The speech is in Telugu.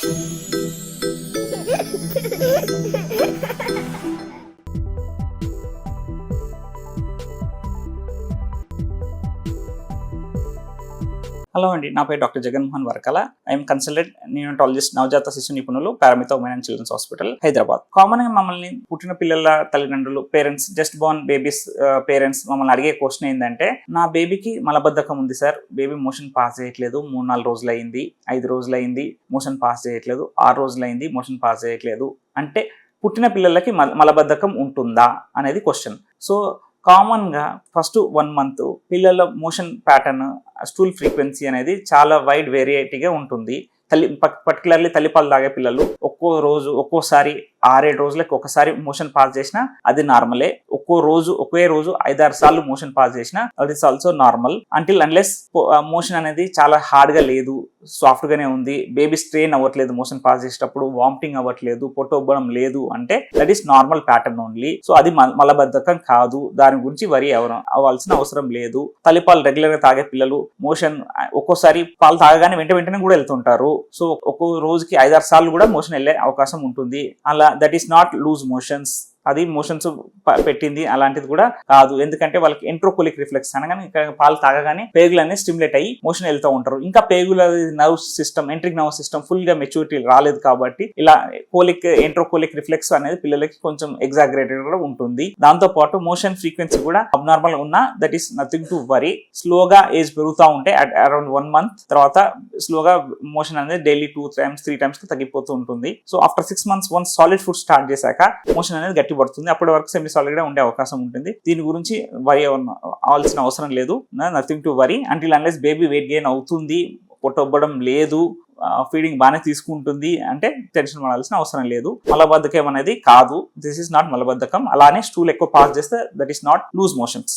హలో అండి, నా పేరు డాక్టర్ జగన్మోహన్ వర్కల. ఐఎమ్ కన్సల్టెంట్ నియోనటాలజిస్ట్, నవజాత శిశు నిపుణులు, Paramita women and children's hospital, Hyderabad. Common గా మమ్మల్ని పుట్టిన పిల్లల తల్లిదండ్రులు, parents, just born babies parents మమ్మల్ని అడిగే క్వశ్చన్ ఏంటంటే, నా బేబీకి మలబద్ధకం ఉంది సార్, బేబీ మోషన్ పాస్ చేయట్లేదు, 3-4 రోజులు అయింది, 5 రోజులు అయింది, మోషన్ పాస్ చేయట్లేదు, 6 రోజులు అయింది, మోషన్ పాస్ చేయట్లేదు అంటే పుట్టిన పిల్లలకి మలబద్ధకం ఉంటుందా అనేది క్వశ్చన్. సో కామన్ గా ఫస్ట్ 1 month పిల్లల మోషన్ ప్యాటర్న్, స్టూల్ ఫ్రీక్వెన్సీ అనేది చాలా వైడ్ వేరియేటీగా ఉంటుంది. పర్టికులర్లీ తల్లిపాలు తాగే పిల్లలు ఒక్కోసారి 6-7 రోజులకు ఒకసారి మోషన్ పాస్ చేసినా అది నార్మలే. ఒకే రోజు 5-6 సార్లు మోషన్ పాస్ చేసినా అది is also normal. Unless motion అనేది చాలా హార్డ్ గా లేదు, సాఫ్ట్ గానే ఉంది, బేబీ స్ట్రెయిన్ అవ్వట్లేదు, మోషన్ పాస్ చేసేటప్పుడు వామిటింగ్ అవ్వట్లేదు, పొట్టొబ్బడం లేదు అంటే that is normal pattern only. So అది మలబద్ధకం కాదు, దాని గురించి వరి అవ్వాల్సిన అవసరం లేదు. తల్లిపాలు రెగ్యులర్ గా తాగే పిల్లలు మోషన్ ఒక్కోసారి పాలు తాగగానే వెంటనే కూడా వెళ్తుంటారు. సో ఒక్కో రోజుకి 5-6 సార్లు కూడా మోషన్ వెళ్ళే అవకాశం ఉంటుంది. అలా that is not lose motions, అది మోషన్స్ పెట్టింది అలాంటిది కూడా కాదు. ఎందుకంటే వాళ్ళకి ఎంట్రోకోలిక్ రిఫ్లెక్స్ అనగానే పాలు తాగగానే పేగులు అనేది స్టిమ్యులేట్ అయ్యి మోషన్ వెళ్తూ ఉంటారు. ఇంకా పేగుల nerve system, enteric nerve system full గా మెచ్యూరిటీ రాలేదు కాబట్టి ఇలా ఎంట్రోకోలిక్ రిఫ్లెక్స్ అనేది పిల్లలకి కొంచెం ఎగ్జాగరేటెడ్ కూడా ఉంటుంది. దాంతో పాటు మోషన్ ఫ్రీక్వెన్సీ కూడా అబ్నార్మల్ ఉన్నా that is nothing to worry. స్లోగా ఏజ్ పెరుగుతూ ఉంటే అరౌండ్ 1 month తర్వాత స్లోగా మోషన్ అనేది డైలీ 2-3 times తగ్గిపోతూ ఉంటుంది. So after 6 months once solid food start చేశాక మోషన్ అనేది పడుతుంది. అప్పటి వరకు సెమీ సాలిడ్ గా ఉండే అవకాశం ఉంటుంది. దీని గురించి వరి అవ్వాల్సిన అవసరం లేదు. Nothing to worry until unless baby weight gain అవుతుంది, పొట్టొబ్బడం లేదు, ఫీడింగ్ బాగానే తీసుకుంటుంది అంటే టెన్షన్ పడాల్సిన అవసరం లేదు. మలబద్ధకం అనేది కాదు, దిస్ ఈస్ నాట్ మలబద్ధకం. అలానే స్టూల్ ఎక్కువ పాస్ చేస్తే that is not lose motions.